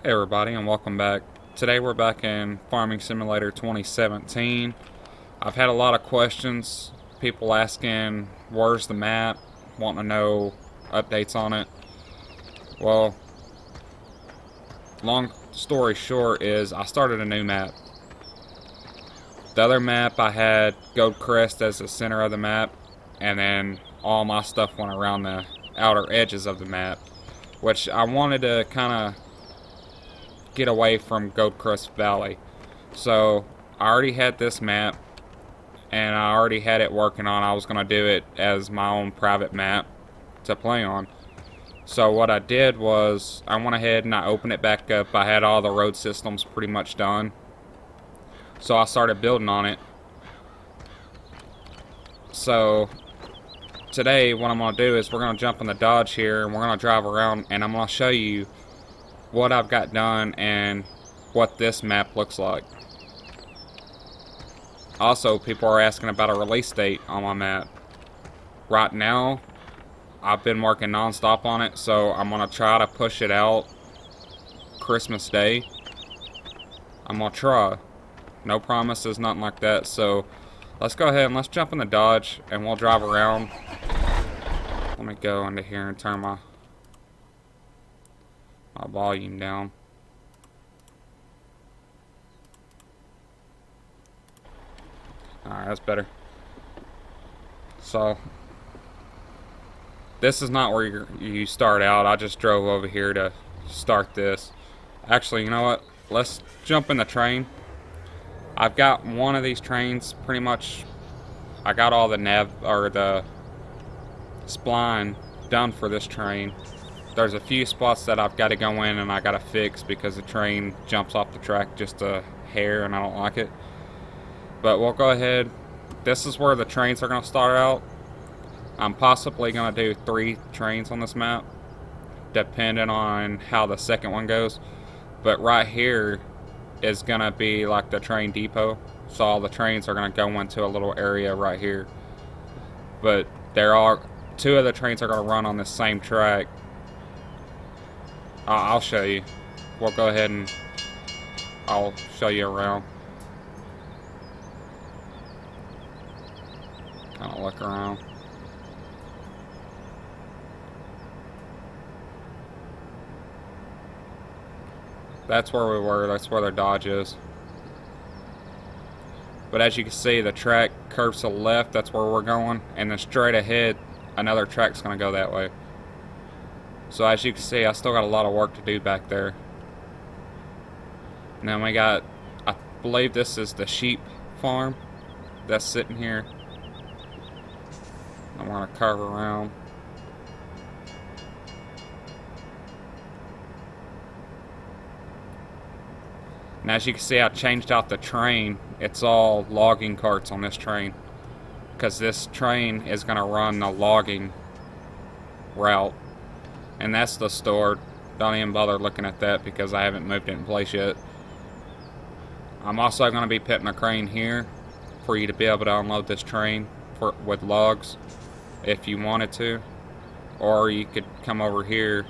Hey everybody, and welcome back. Today we're back in Farming Simulator 2017. I've had a lot of questions, people asking where's the map, wanting to know updates on it. Well, long story short is I started a new map. The other map I had Goldcrest as the center of the map, and then all my stuff went around the outer edges of the map, which I wanted to kind of get away from Goldcrest Valley. So I already had this map and I already had it working on. I was going to do it as my own private map to play on. So what I did was I went ahead and I opened it back up. I had all the road systems pretty much done. So I started building on it. So today what I'm going to do is we're going to jump in the Dodge here and we're going to drive around and I'm going to show you what I've got done and what this map looks like. Also, people are asking about a release date on my map. Right now, I've been working non-stop on it, so I'm going to try to push it out Christmas Day. I'm going to try. No promises, nothing like that, so let's go ahead and let's jump in the Dodge and we'll drive around. Let me go into here and turn my volume down. Alright, that's better. So this is not where you start out. I just drove over here to start this. Actually, you know what? Let's jump in the train. I've got one of these trains pretty much. I got all the nav or the spline done for this train. There's a few spots that I've got to go in and I got to fix because the train jumps off the track just a hair and I don't like it. But we'll go ahead. This is where the trains are going to start out. I'm possibly going to do 3 trains on this map, depending on how the second one goes. But right here is going to be like the train depot. So all the trains are going to go into a little area right here. But there are 2 of the trains are going to run on the same track. I'll show you. We'll go ahead and I'll show you around. Kind of look around. That's where we were. That's where the Dodge is. But as you can see, the track curves to the left. That's where we're going. And then straight ahead, another track's going to go that way. So as you can see, I still got a lot of work to do back there. And then we got, I believe this is the sheep farm that's sitting here. I'm going to curve around. And as you can see, I changed out the train. It's all logging carts on this train, because this train is going to run the logging route. And that's the store. Don't even bother looking at that because I haven't moved it in place yet. I'm also going to be putting a crane here for you to be able to unload this train with logs if you wanted to. Or you could come over here.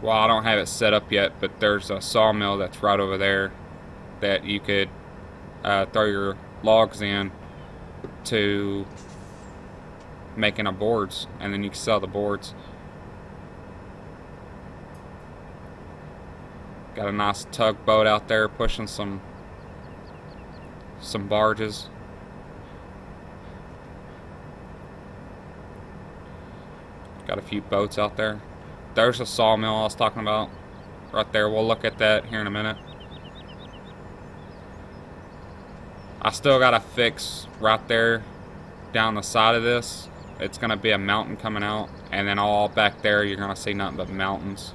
Well, I don't have it set up yet, but there's a sawmill that's right over there that you could throw your logs in to making up boards, and then you can sell the boards. Got a nice tugboat out there pushing some barges. Got a few boats out there. There's a sawmill I was talking about right there. We'll look at that here in a minute. I still gotta fix right there down the side of this. It's going to be a mountain coming out, and then all back there you're going to see nothing but mountains.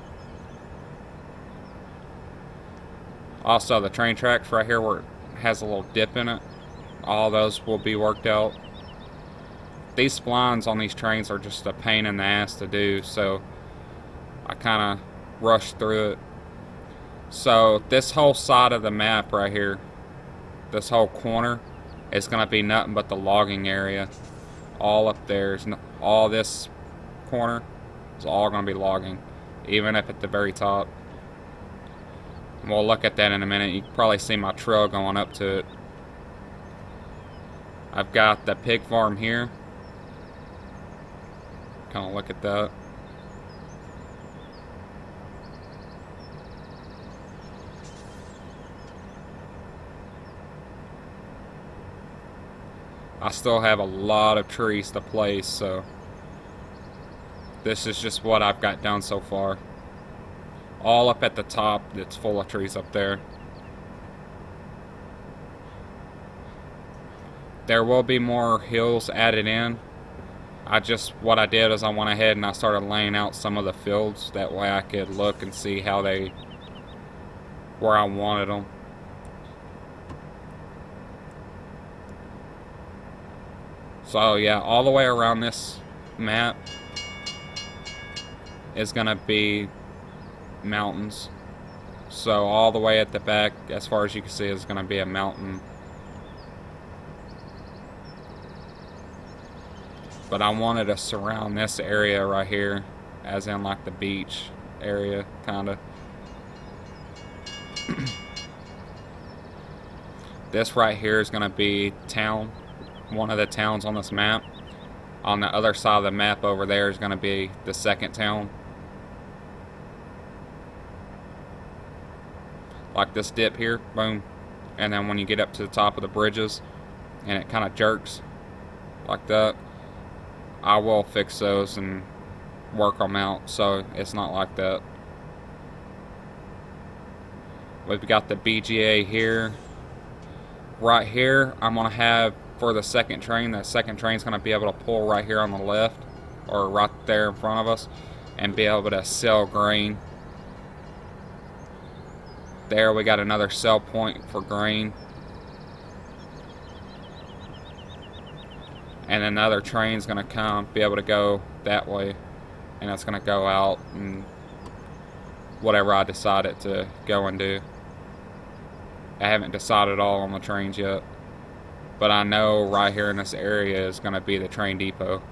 Also, the train tracks right here where it has a little dip in it, all those will be worked out. These splines on these trains are just a pain in the ass to do, so I kind of rushed through it. So this whole side of the map right here, this whole corner, is going to be nothing but the logging area. All up there is all this corner is all going to be logging. even if at the very top. We'll look at that in a minute. You can probably see my trail going up to it. I've got the pig farm here. Kind of look at that. I still have a lot of trees to place, so this is just what I've got done so far. All up at the top, it's full of trees up there. There will be more hills added in. What I did is I went ahead and I started laying out some of the fields. That way I could look and see where I wanted them. So yeah, all the way around this map is gonna be mountains. So all the way at the back, as far as you can see, is gonna be a mountain. But I wanted to surround this area right here, as in like the beach area, kinda. This right here is gonna be town. One of the towns on this map. On the other side of the map over there is going to be the second town. Like this dip here, boom. And then when you get up to the top of the bridges and it kind of jerks like that, I will fix those and work them out so it's not like that. We've got the BGA here. Right here, I'm going to have for the second train. The second train's going to be able to pull right here on the left, or right there in front of us, and be able to sell grain. There we got another sell point for grain. And another train's going to be able to go that way, and it's going to go out and whatever I decided to go and do. I haven't decided all on the trains yet. But I know right here in this area is going to be the train depot.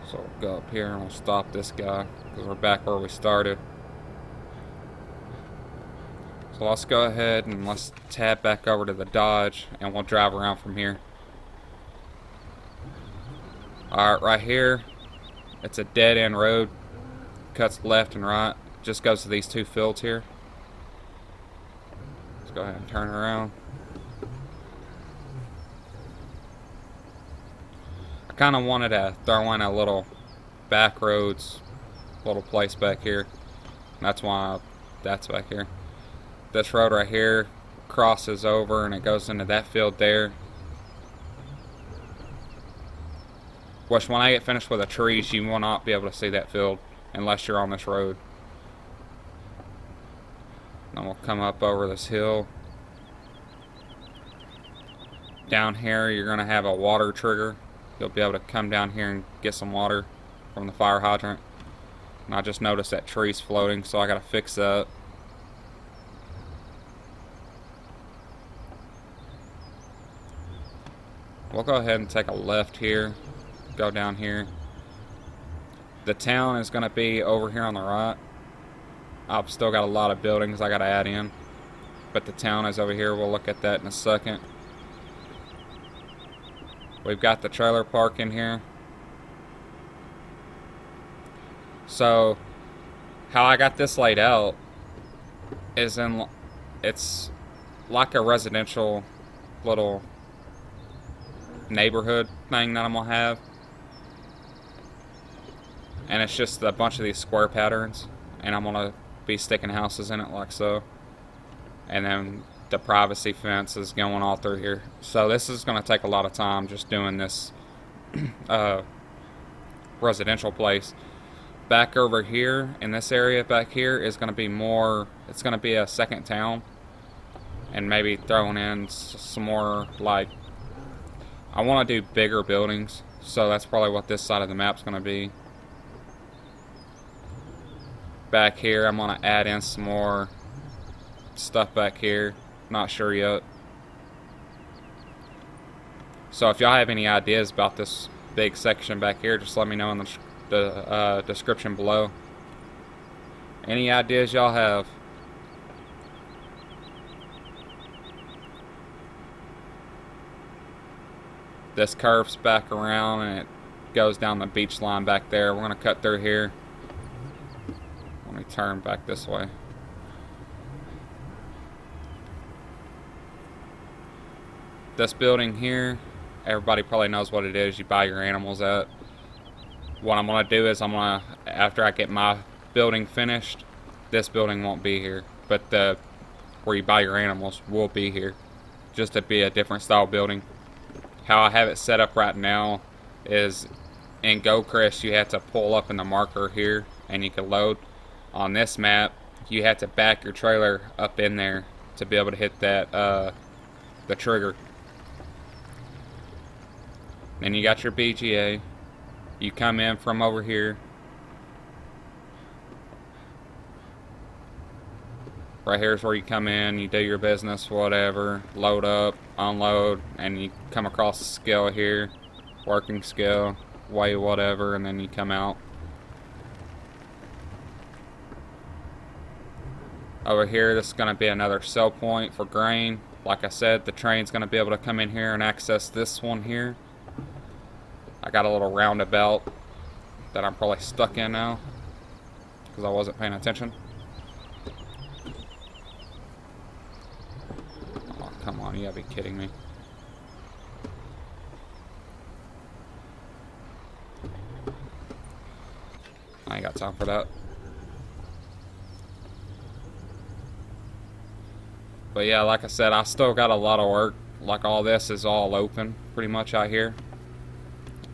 So we'll go up here and we'll stop this guy because we're back where we started. So let's go ahead and let's tab back over to the Dodge and we'll drive around from here. Alright, right here, it's a dead end road. Cuts left and right. Just goes to these two fields here. Go ahead and turn around. I kind of wanted to throw in a little back roads, little place back here. That's why that's back here. This road right here crosses over and it goes into that field there. Which when I get finished with the trees, you will not be able to see that field unless you're on this road. Then we'll come up over this hill. Down here, you're going to have a water trigger. You'll be able to come down here and get some water from the fire hydrant. And I just noticed that tree's floating, so I got to fix that. We'll go ahead and take a left here. Go down here. The town is going to be over here on the right. I've still got a lot of buildings I got to add in, but the town is over here. We'll look at that in a second. We've got the trailer park in here. So how I got this laid out is it's like a residential little neighborhood thing that I'm gonna have, and it's just a bunch of these square patterns, and I'm gonna be sticking houses in it like so, and then the privacy fence is going all through here. So this is going to take a lot of time just doing this residential place. Back over here in this area back here is going to be more, it's going to be a second town, and maybe throwing in some more, like, I want to do bigger buildings, so that's probably what this side of the map's going to be. Back here I'm going to add in some more stuff back here. Not sure yet. So if y'all have any ideas about this big section back here, just let me know in the description below. Any ideas y'all have? This curves back around and it goes down the beach line back there. We're going to cut through here. Let me turn back this way. This building here, everybody probably knows what it is. You buy your animals at. What I'm going to do is after I get my building finished, this building won't be here, but where you buy your animals will be here, just to be a different style building. How I have it set up right now is in GoCrest you have to pull up in the marker here and you can load. On this map you have to back your trailer up in there to be able to hit that the trigger. Then you got your BGA. You come in from over here. Right here is where you come in, you do your business, whatever, load up, unload, and you come across the scale here, working scale, weigh whatever, and then you come out. Over here, this is going to be another sell point for grain. Like I said, the train's going to be able to come in here and access this one here. I got a little roundabout that I'm probably stuck in now because I wasn't paying attention. Oh, come on, you gotta be kidding me. I ain't got time for that. But yeah, like I said, I still got a lot of work. Like all this is all open pretty much out here.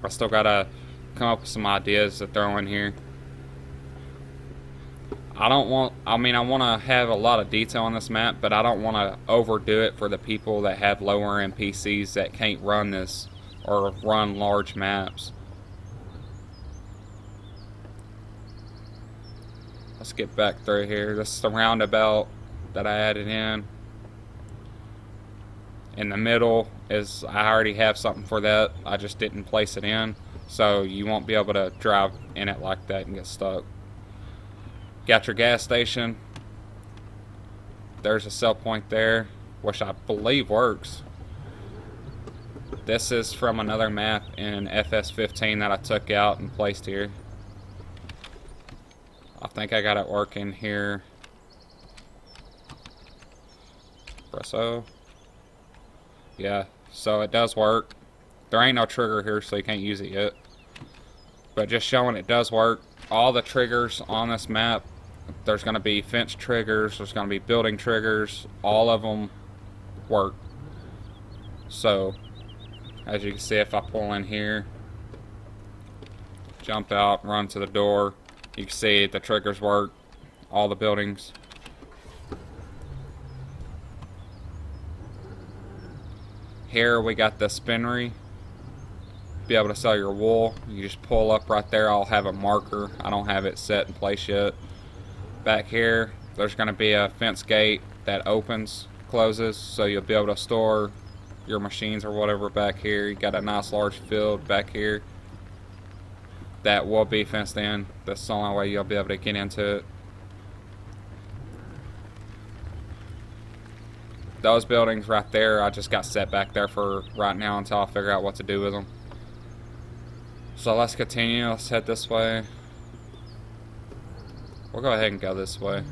I still gotta come up with some ideas to throw in here. I want to have a lot of detail on this map, but I don't want to overdo it for the people that have lower end PCs that can't run this or run large maps. Let's get back through here. This is the roundabout that I added in. In the middle is, I already have something for that. I just didn't place it in. So you won't be able to drive in it like that and get stuck. Got your gas station. There's a sell point there, which I believe works. This is from another map in FS15 that I took out and placed here. I think I got it working here. Press O. Yeah, so it does work. There ain't no trigger here, so you can't use it yet. But just showing it does work. All the triggers on this map, there's going to be fence triggers, there's going to be building triggers. All of them work. So, as you can see, if I pull in here, jump out, run to the door, you can see the triggers work. All the buildings. Here we got the spinnery. Be able to sell your wool. You just pull up right there. I'll have a marker. I don't have it set in place yet. Back here, there's going to be a fence gate that opens, closes, so you'll be able to store your machines or whatever back here. You got a nice large field back here that will be fenced in. That's the only way you'll be able to get into it. Those buildings right there, I just got set back there for right now until I figure out what to do with them. So let's continue. Let's head this way. We'll go ahead and go this way.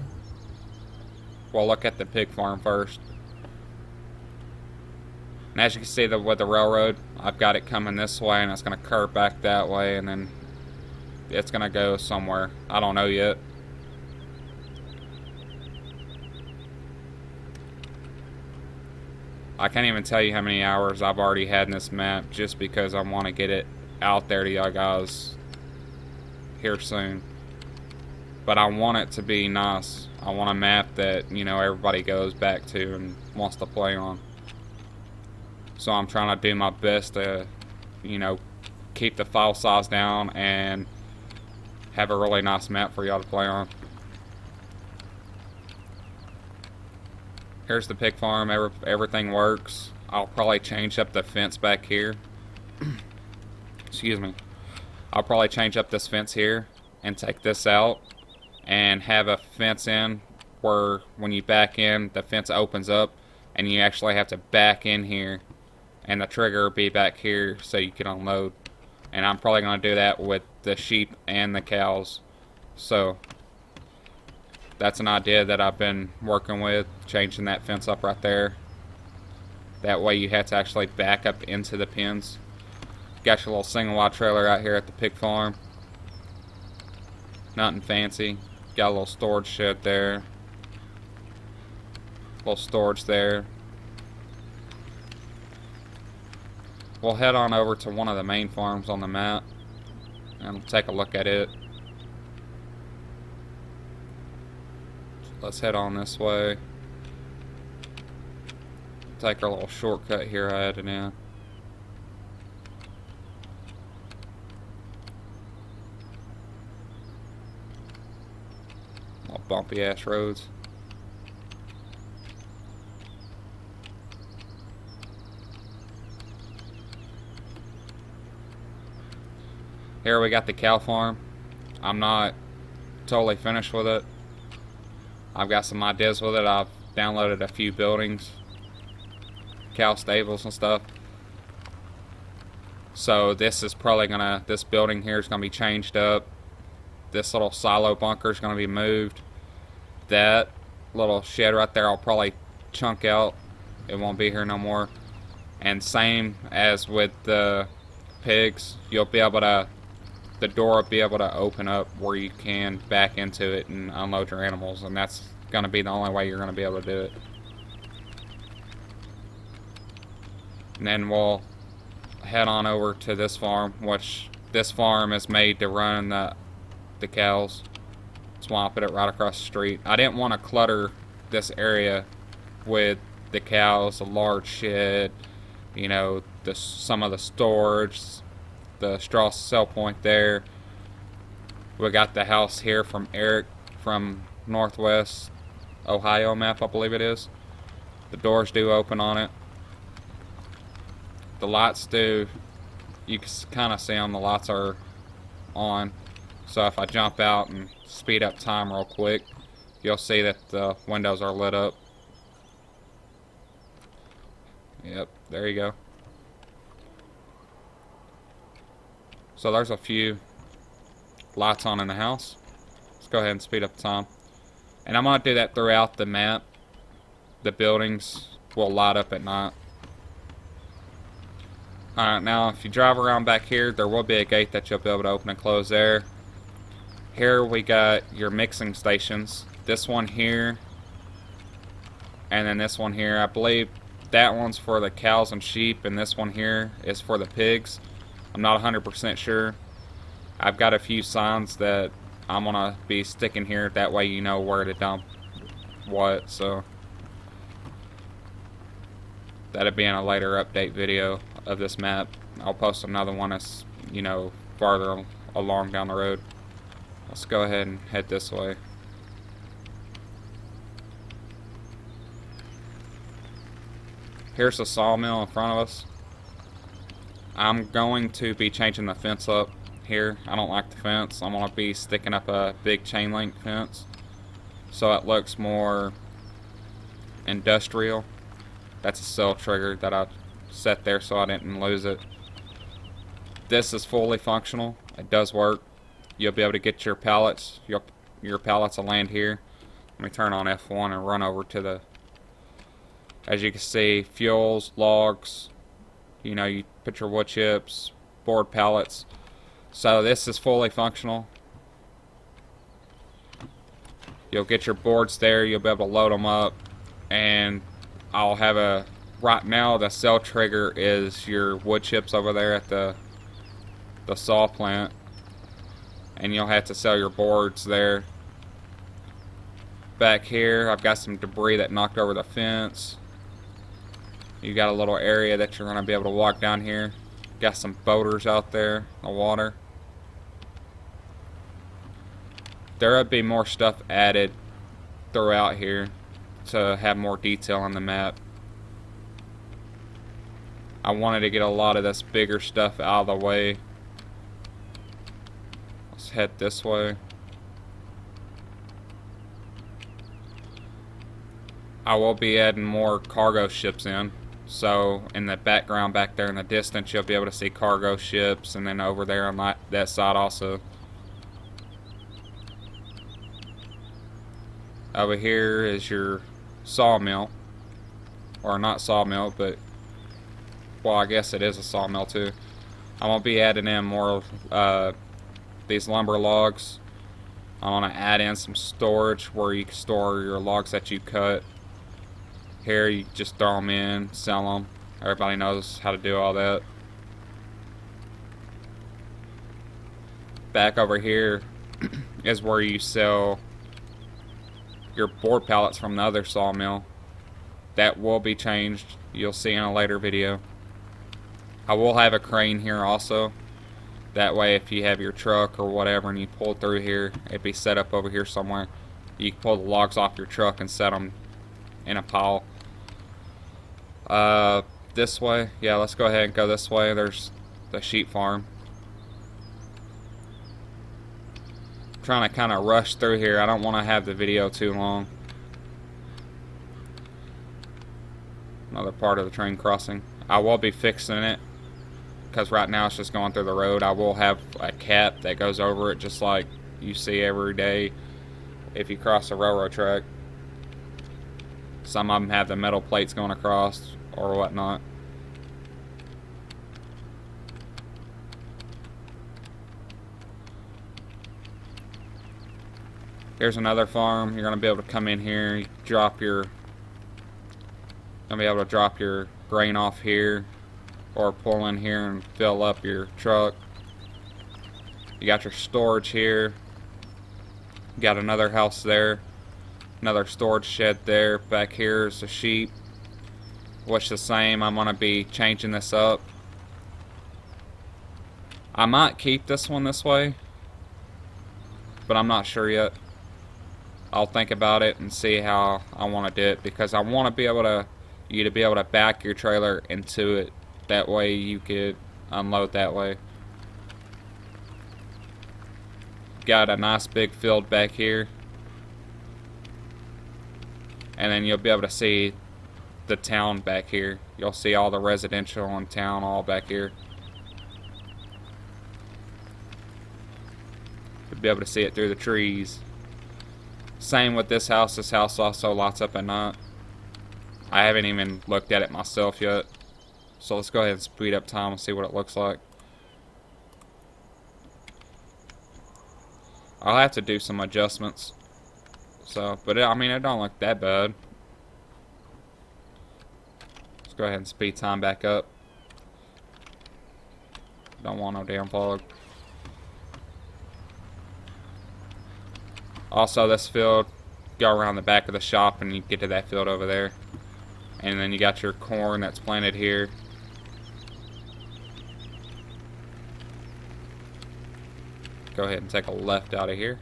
We'll look at the pig farm first. And as you can see with the railroad, I've got it coming this way and it's going to curve back that way and then it's going to go somewhere. I don't know yet. I can't even tell you how many hours I've already had in this map just because I want to get it out there to y'all guys here soon. But I want it to be nice. I want a map that, you know, everybody goes back to and wants to play on. So I'm trying to do my best to, you know, keep the file size down and have a really nice map for y'all to play on. Here's the pig farm. Everything works. I'll probably change up the fence back here excuse me, I'll probably change up this fence here and take this out and have a fence in where when you back in, the fence opens up and you actually have to back in here and the trigger will be back here so you can unload. And I'm probably going to do that with the sheep and the cows. So that's an idea that I've been working with, changing that fence up right there. That way you have to actually back up into the pens. Got your little single wide trailer out here at the pig farm. Nothing fancy. Got a little storage shed there. Little storage there. We'll head on over to one of the main farms on the map and take a look at it. Let's head on this way. Take our little shortcut here I added in. Little bumpy ass roads. Here we got the cow farm. I'm not totally finished with it. I've got some ideas with it. I've downloaded a few buildings, cow stables and stuff. So this is probably this building here is gonna be changed up. This little silo bunker is gonna be moved. That little shed right there I'll probably chunk out. It won't be here no more. And same as with the pigs, you'll be able to, the door will be able to open up where you can back into it and unload your animals, and that's going to be the only way you're going to be able to do it. And then we'll head on over to this farm, which this farm is made to run the cows. That's why I put it right across the street. I didn't want to clutter this area with the cows, a large shed, you know, some of the storage, the straw sell point there. We got the house here from Eric from Northwest Ohio map, I believe it is. The doors do open on it. The lights do, you can kind of see them, the lights are on. So if I jump out and speed up time real quick, you'll see that the windows are lit up. Yep, there you go. So there's a few lights on in the house. Let's go ahead and speed up the time. And I'm going to do that throughout the map. The buildings will light up at night. Alright, now if you drive around back here, there will be a gate that you'll be able to open and close there. Here we got your mixing stations. This one here, and then this one here. I believe that one's for the cows and sheep, and this one here is for the pigs. I'm not 100% sure. I've got a few signs that I'm going to be sticking here. That way you know where to dump what. So that'll be in a later update video of this map. I'll post another one that's, you know, farther along down the road. Let's go ahead and head this way. Here's the sawmill in front of us. I'm going to be changing the fence up here. I don't like the fence. I'm going to be sticking up a big chain link fence so it looks more industrial. That's a cell trigger that I set there so I didn't lose it. This is fully functional. It does work. You'll be able to get your pallets. Your pallets will land here. Let me turn on F1 and run over to the, as you can see, fuels, logs. You know, you put your wood chips, board pallets. So this is fully functional. You'll get your boards there. You'll be able to load them up. And I'll have a, right now the cell trigger is your wood chips over there at the saw plant. And you'll have to sell your boards there. Back here, I've got some debris that knocked over the fence. You got a little area that you're going to be able to walk down here. Got some boaters out there in the water. There will be more stuff added throughout here to have more detail on the map. I wanted to get a lot of this bigger stuff out of the way head this way. I will be adding more cargo ships in. So in the background back there in the distance, you'll be able to see cargo ships, and then over there on that side also. Over here is your sawmill. Or not sawmill, but, well, I guess it is a sawmill too. I'm going to be adding in more these lumber logs. I want to add in some storage where you can store your logs that you cut. Here you just throw them in, sell them. Everybody knows how to do all that. Back over here is where you sell your board pallets from the other sawmill. That will be changed. You'll see in a later video. I will have a crane here also. That way if you have your truck or whatever and you pull through here, it'd be set up over here somewhere. You can pull the logs off your truck and set them in a pile. This way, yeah, let's go ahead and go this way. There's the sheep farm. I'm trying to kind of rush through here. I don't want to have the video too long. Another part of the train crossing. I will be fixing it because right now it's just going through the road. I will have a cap that goes over it, just like you see every day if you cross a railroad track. Some of them have the metal plates going across or whatnot. Here's another farm. You're going to be able to come in here, drop your, gonna be able to drop your grain off here, or pull in here and fill up your truck. You got your storage here. You got another house there, another storage shed there. Back here is the sheep, which the same. I'm gonna be changing this up. I might keep this one this way, but I'm not sure yet. I'll think about it and see how I want to do it, because I want to be able to, you to be able to back your trailer into it. That way you could unload that way. Got a nice big field back here, and then you'll be able to see the town back here. You'll see all the residential and town all back here. You'll be able to see it through the trees. Same with this house. This house also lights up at night. I haven't even looked at it myself yet. So let's go ahead and speed up time and see what it looks like. I'll have to do some adjustments. So, but I mean, it don't look that bad. Let's go ahead and speed time back up. Don't want no damn fog. Also, this field, go around the back of the shop and you get to that field over there. And then you got your corn that's planted here. Go ahead and take a left out of here.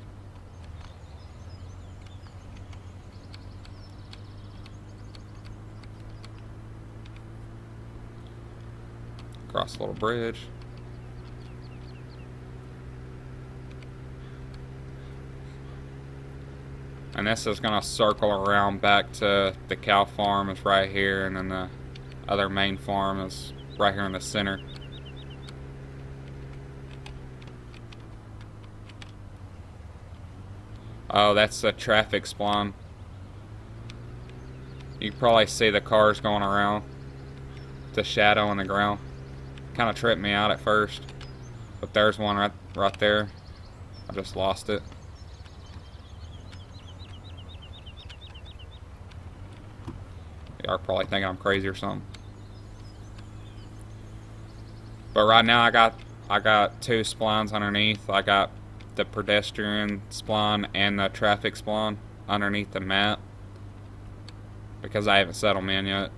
Cross a little bridge. And this is going to circle around back to the cow farm is right here, and then the other main farm is right here in the center. Oh, that's the traffic spawn. You can probably see the cars going around. The shadow on the ground. Kind of tripped me out at first. But there's one right there. I just lost it. Y'all are probably thinking I'm crazy or something. But right now I got two splines underneath. I got the pedestrian spline and the traffic spline underneath the map, because I haven't set them in yet.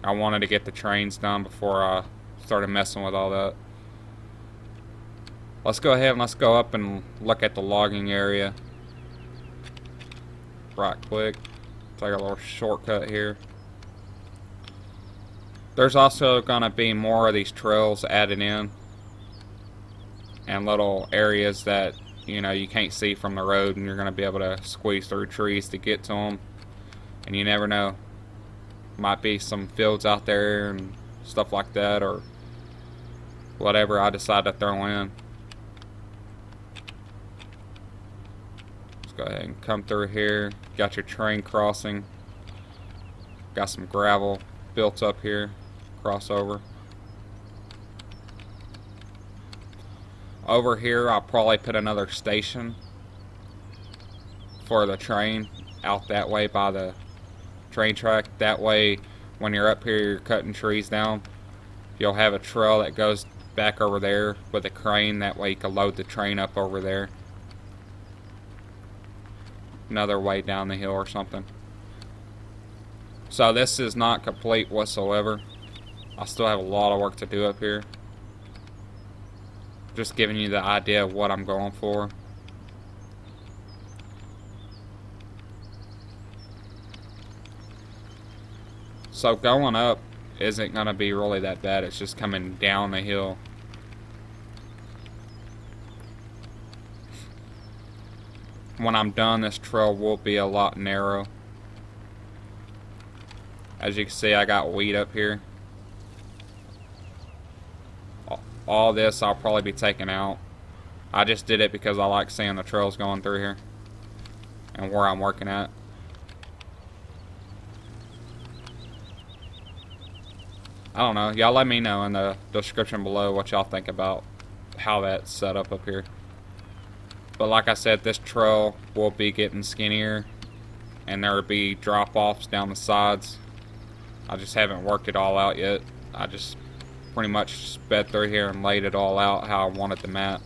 I wanted to get the trains done before I started messing with all that. Let's go ahead and let's go up and look at the logging area right quick. Take a little shortcut here. There's also gonna be more of these trails added in. and little areas that you can't see from the road, and you're going to be able to squeeze through trees to get to them. And you never know, might be some fields out there and stuff like that, or whatever I decide to throw in. Let's go ahead and come through here. Got your train crossing. Got some gravel built up here. Crossover. Over here I'll probably put another station for the train out that way by the train track. That way when you're up here, you're cutting trees down, you'll have a trail that goes back over there with a crane. That way you can load the train up over there, another way down the hill or something. So this is not complete whatsoever. I still have a lot of work to do up here. Just giving you the idea of what I'm going for. So going up isn't going to be really that bad. It's just coming down the hill. When I'm done, this trail will be a lot narrow. As you can see, I got weed up here. All this I'll probably be taking out. I just did it because I like seeing the trails going through here and where I'm working at. I don't know. Y'all let me know in the description below what y'all think about how that's set up here. But like I said, this trail will be getting skinnier, and there will be drop-offs down the sides. I just haven't worked it all out yet. I just pretty much sped through here and laid it all out how I wanted the map.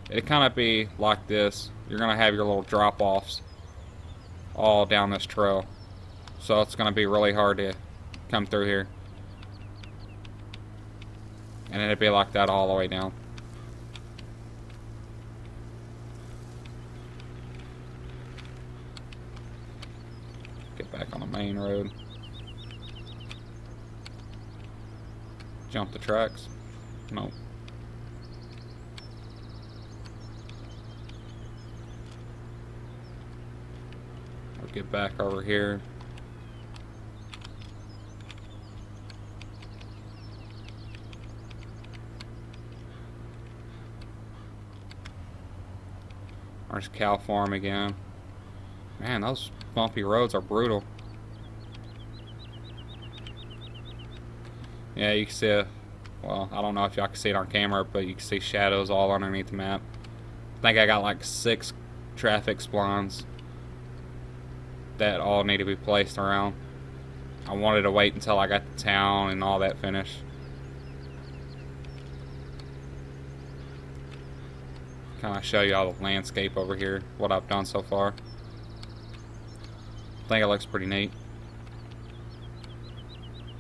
It kind of be like this. You're going to have your little drop-offs all down this trail. So it's going to be really hard to come through here. And it'd be like that all the way down. Get back on the main road. Jump the tracks. Nope. I'll get back over here. There's cow farm again. Man, those bumpy roads are brutal. Yeah, you can see well, I don't know if y'all can see it on camera, but you can see shadows all underneath the map. I think I got like 6 traffic splines that all need to be placed around. I wanted to wait until I got to town and all that finished. Kind of show you all the landscape over here, what I've done so far. I think it looks pretty neat.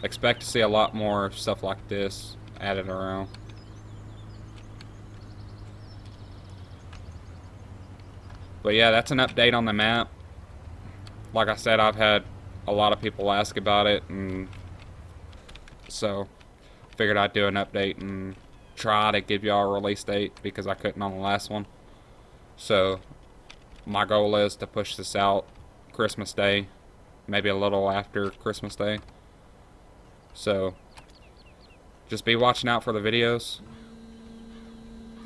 Expect to see a lot more stuff like this added around. But yeah, that's an update on the map. Like I said, I've had a lot of people ask about it, and so figured I'd do an update and try to give y'all a release date because I couldn't on the last one. So my goal is to push this out Christmas Day, maybe a little after Christmas Day. So just be watching out for the videos,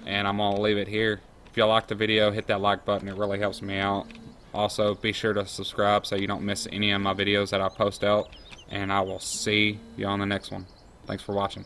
and I'm gonna leave it here. If y'all like the video, hit that like button. It really helps me out. Also, be sure to subscribe so you don't miss any of my videos that I post out, and I will see you on the next one. Thanks for watching.